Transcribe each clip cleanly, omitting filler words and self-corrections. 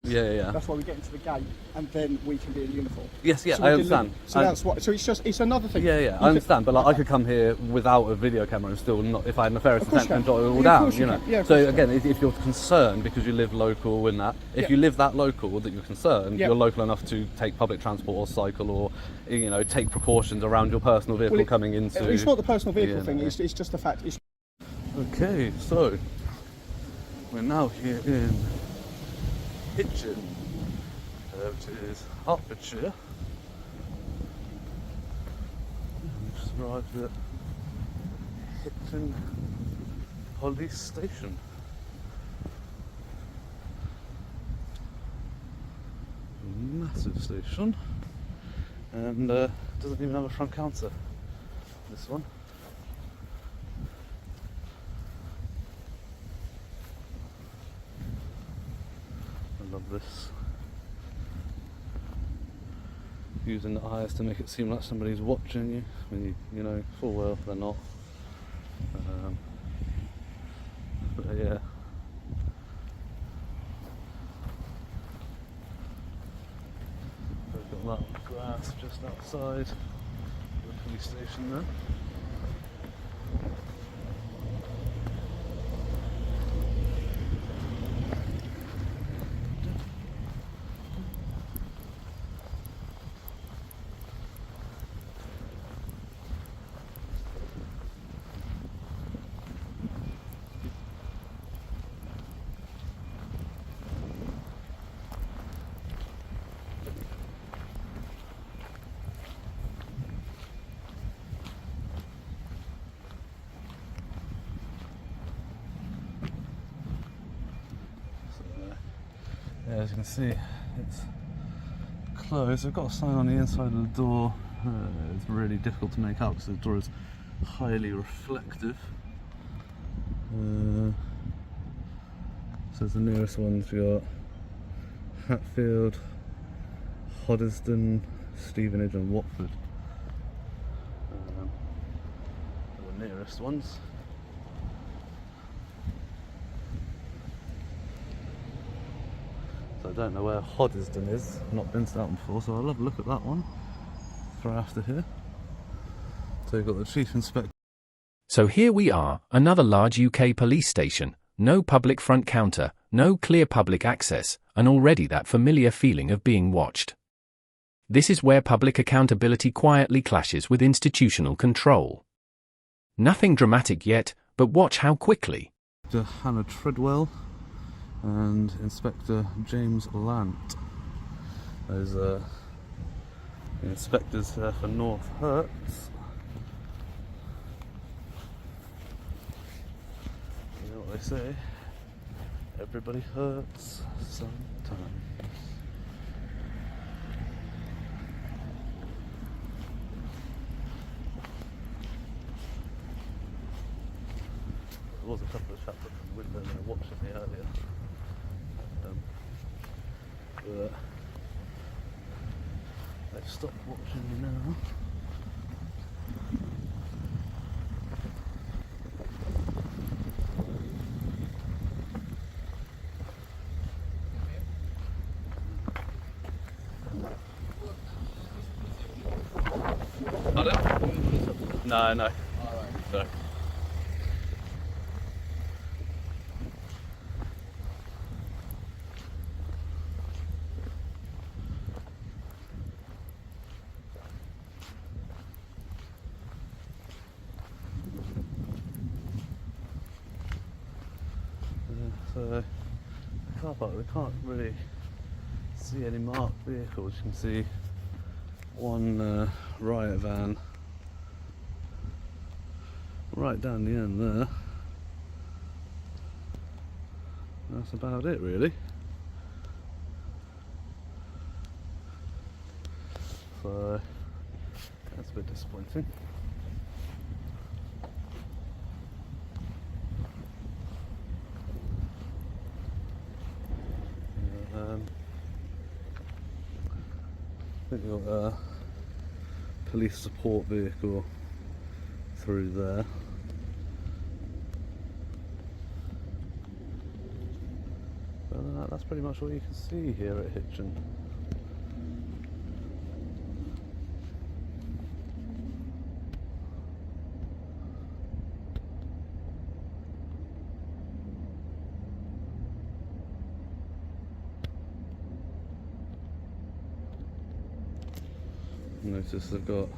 Yeah. That's why we get into the gate, and then we can be in uniform. Yes, yeah, So I understand. So that's what. So it's another thing. Yeah, I understand. But like, I could come here without a video camera and still not, if I had nefarious intent, and jot it all down. You know. Yeah, so again, if you're concerned because you live local and that, if you live that local that you're concerned, you're local enough to take public transport or cycle or, you know, take precautions around your personal vehicle coming into. It's not the personal vehicle thing. It's just the fact. Okay, so we're now here in Hitchin, which is Hertfordshire. We just arrived at Hitchin Police Station. Massive station, and doesn't even have a front counter, this one. I love this. Using the eyes to make it seem like somebody's watching you, when you know full well they're not. But yeah. We've got that grass just outside the police station there. Yeah, as you can see, it's closed. I've got a sign on the inside of the door. It's really difficult to make out because the door is highly reflective. So the nearest ones we got Hatfield, Hoddesdon, Stevenage and Watford. Are the nearest ones. So I don't know where Hoddesdon is. I've not been to that one before, so I'll have a look at that one for after here. So you've got the Chief Inspector. So here we are, another large UK police station, no public front counter, no clear public access, and already that familiar feeling of being watched. This is where public accountability quietly clashes with institutional control. Nothing dramatic yet, but watch how quickly. Hannah Treadwell and Inspector James Lant. Those the inspectors for North Herts. You know what they say? Everybody hurts sometimes. There was a couple of chaps up in the window and they were watching me earlier. But they've stopped watching me now. Pardon? No. Sorry. So the car park, we can't really see any marked vehicles. You can see one riot van right down the end there. That's about it really. So that's a bit disappointing. I think you've got a police support vehicle through there. But That's pretty much what you can see here at Hitchin. Notice they've got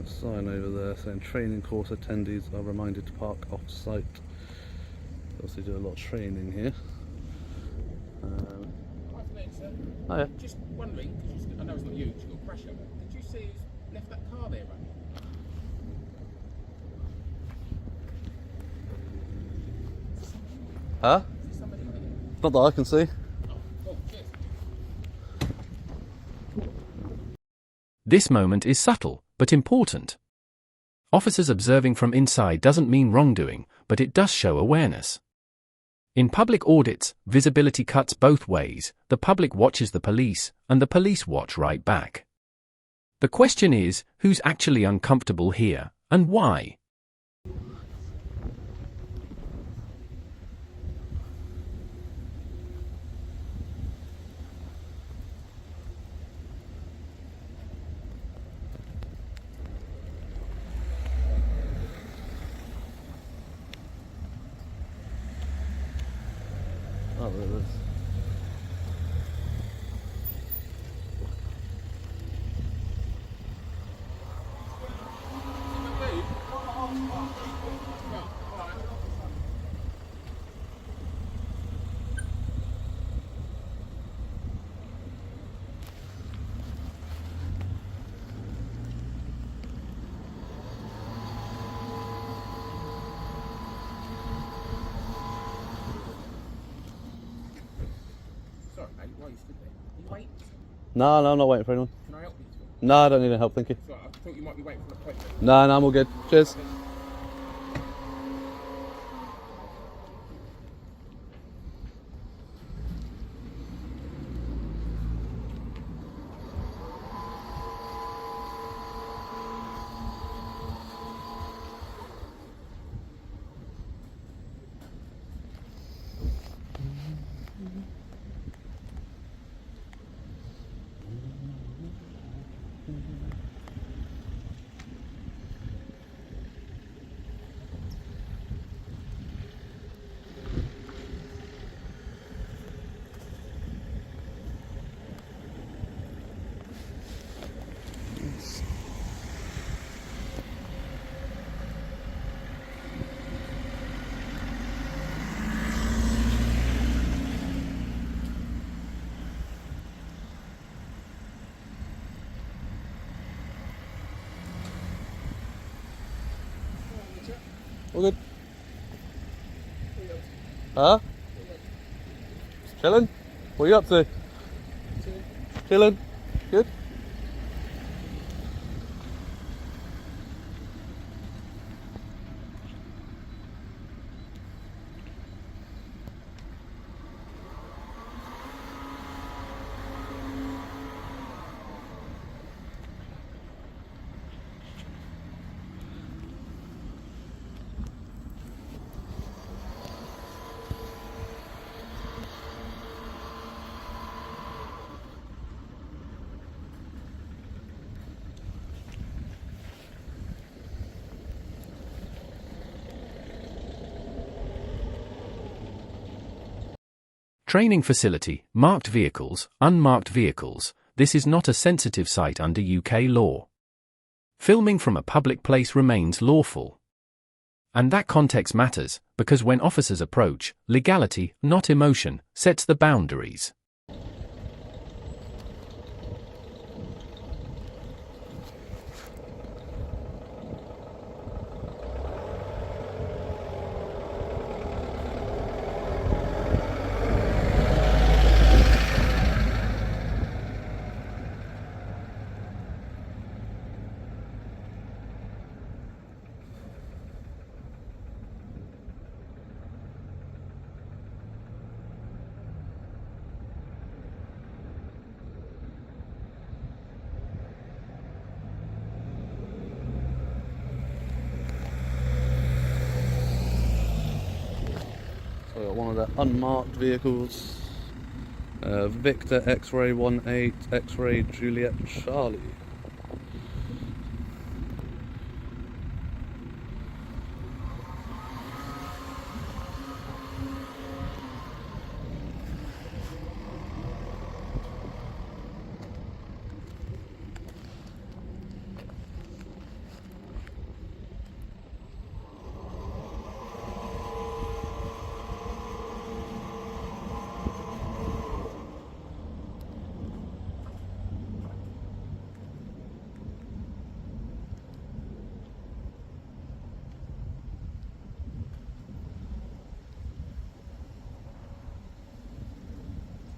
a sign over there saying training course attendees are reminded to park off-site. They also do a lot of training here. Afternoon, sir. Oh yeah. Just wondering, because I know it's not you, you've got pressure. Did you see who's left that car there running? Huh? Is there somebody in there? Not that I can see. Oh, cool, cheers. This moment is subtle, but important. Officers observing from inside doesn't mean wrongdoing, but it does show awareness. In public audits, visibility cuts both ways. The public watches the police, and the police watch right back. The question is, who's actually uncomfortable here, and why? Oh, there it is. Sorry, mate, why you stood there? You waiting? No, I'm not waiting for anyone. Can I help you? No, I don't need any help, thank you. Sorry, I thought you might be waiting for an appointment. No, I'm all good. Cheers. All good. Huh? Chilling? What are you up to? Chilling. Good? Training facility, marked vehicles, unmarked vehicles. This is not a sensitive site under UK law. Filming from a public place remains lawful. And that context matters, because when officers approach, legality, not emotion, sets the boundaries. So we've got one of the unmarked vehicles. Victor X-ray 18 X-ray Juliet Charlie.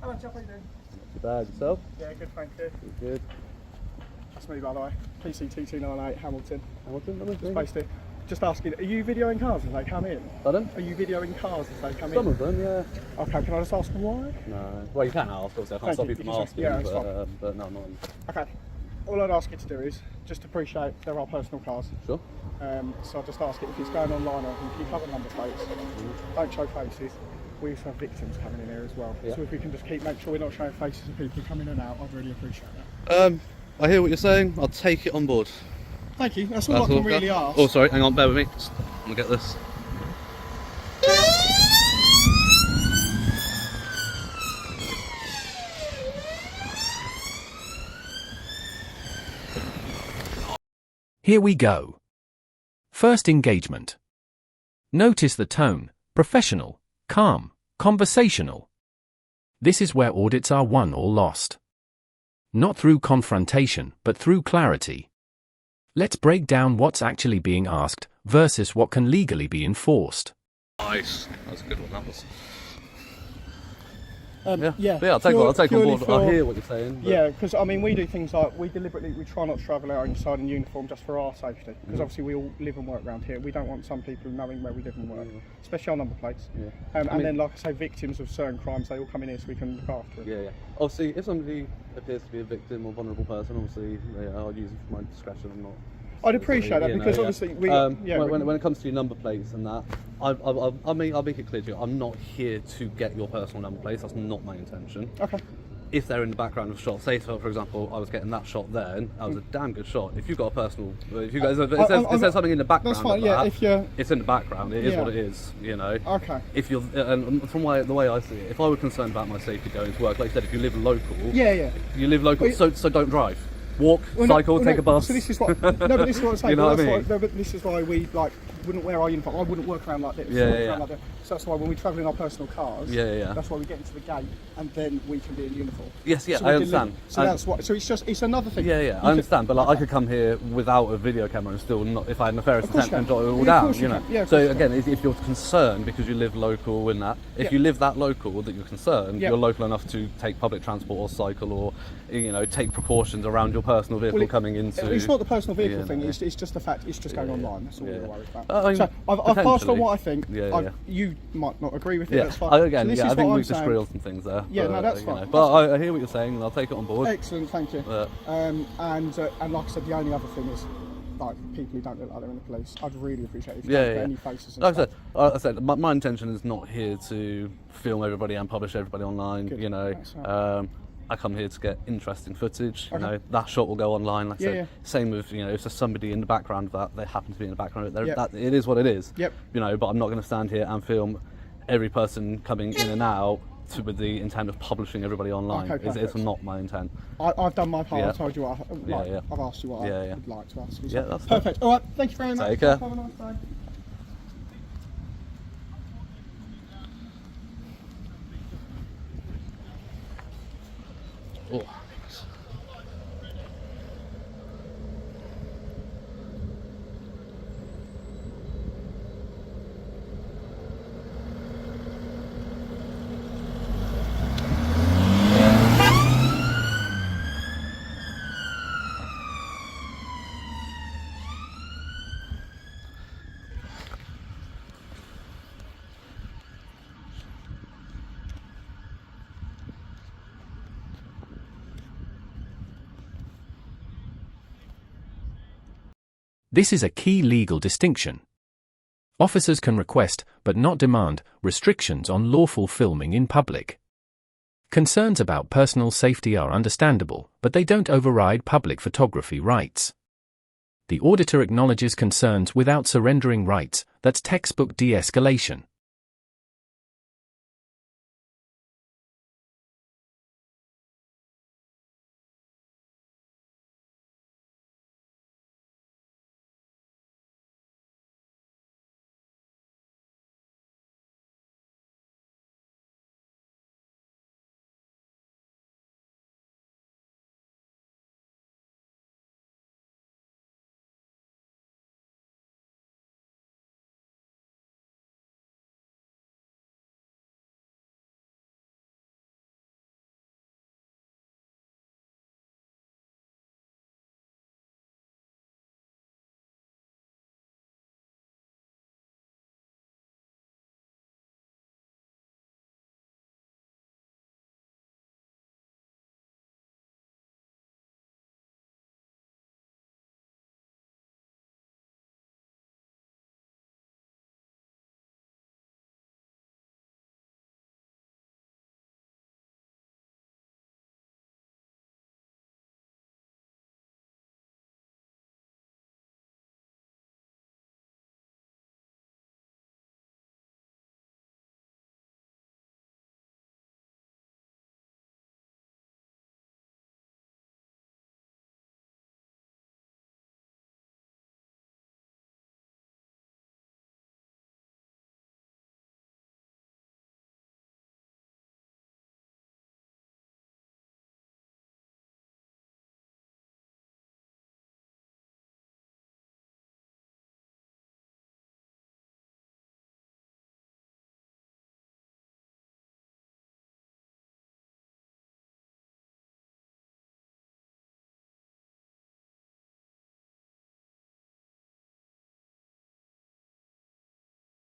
Hello, Jeff, how you doing? Too bad, yourself? Yeah, good, thank you. Good. That's me, by the way. PC2298 Hamilton. Hamilton, Just based here. Just asking, are you videoing cars as they come in? Pardon? Are you videoing cars as they come in? Some of them, yeah. Okay, can I just ask why? No. Well, you can ask, obviously. I can't Thank stop you. you from You can- asking, yeah, it's but no, I'm not. Okay. All I'd ask you to do is just appreciate there are personal cars. Sure. So I'll just ask it if it's going online or can you cover number plates? Don't show faces. We also have victims coming in here as well. Yeah. So if we can just make sure we're not showing faces of people coming in and out, I'd really appreciate that. I hear what you're saying. I'll take it on board. Thank you. That's all I can really ask. Oh, sorry. Hang on. Bear with me. Just, I'm gonna get this. Here we go. First engagement. Notice the tone: professional, calm, conversational. This is where audits are won or lost. Not through confrontation, but through clarity. Let's break down what's actually being asked versus what can legally be enforced. Nice. That's a good one. That was. Yeah, But yeah, I'll take on purely board. I hear what you're saying. But Yeah, because I mean, we do things like we try not to travel out inside in uniform just for our safety. Because obviously we all live and work around here. We don't want some people knowing where we live and work, especially our number plates. Yeah. And then, like I say, victims of certain crimes, they all come in here so we can look after them. Yeah. Obviously, if somebody appears to be a victim or vulnerable person, obviously, I'll use it for my discretion and not. I'd appreciate that because obviously we. When it comes to your number plates and that, I'll make it clear to you. I'm not here to get your personal number plates. That's not my intention. Okay. If they're in the background of a shot, say for example, I was getting that shot then, that was a damn good shot. If you've got a personal, if you guys, it says something in the background. That's fine. Of Yeah, that, if you're. it's in the background. It is Yeah. what it is. Okay. If you're, and from the way I see it, if I were concerned about my safety going to work, like I said, if you live local, Yeah. you live local, Well, so don't drive. Walk, cycle, take a bus. So this is what. No, but this is what I'm saying. You know Well, what I that's mean? why, but this is why we wouldn't wear our uniform. I wouldn't work around like this. Yeah, I work yeah. around like this. So that's why when we travel in our personal cars. Yeah. That's why we get into the gate and then we can be in uniform. Yes, So I we can understand. live- So that's what. So it's another thing. Yeah, I understand, but like I could come here without a video camera and still not, if I had nefarious Of course intent, you and can. jot it all Yeah, of down, course you you know. can. Yeah, of So course you again, if you're concerned because you live local and that, if Yeah. you live that local that you're concerned, Yeah. you're local enough to take public transport or cycle or, take precautions around your personal vehicle Well, coming into. It's not the personal vehicle Yeah, thing. yeah. It's just the fact it's just going Yeah, online. That's all yeah. we're worried about. I mean, So I've passed on potentially. what I think. Yeah. You might not agree with it. Yeah, That's fine. again, So this yeah, is I think what we I'm saying. disagree on some things there. Yeah, but, no, that's fine. But I hear what you're saying, and I'll take it on board. Excellent, thank you. But- And like I said, the only other thing is like people who don't look like they're in the police. I'd really appreciate it if you don't put any faces. And Like stuff. I said, my intention is not here to film everybody and publish everybody online. Good. You know, That's right. I come here to get interesting footage. Okay. You know, that shot will go online. Like I Yeah, said, yeah. same with if there's somebody in the background of that, they happen to be in the background of it. Yep. That it is what it is. Yep. But I'm not going to stand here and film every person coming in and out. With the intent of publishing everybody online. Okay, It's perfect. not my intent. I've done my part. Yeah. I've told you what. Yeah. I've asked you what Yeah, I yeah. would like to ask you. Yeah, that's fine. perfect. All right. Thank you very much. Take care. Have a nice day. Oh. This is a key legal distinction. Officers can request, but not demand, restrictions on lawful filming in public. Concerns about personal safety are understandable, but they don't override public photography rights. The auditor acknowledges concerns without surrendering rights. That's textbook de-escalation.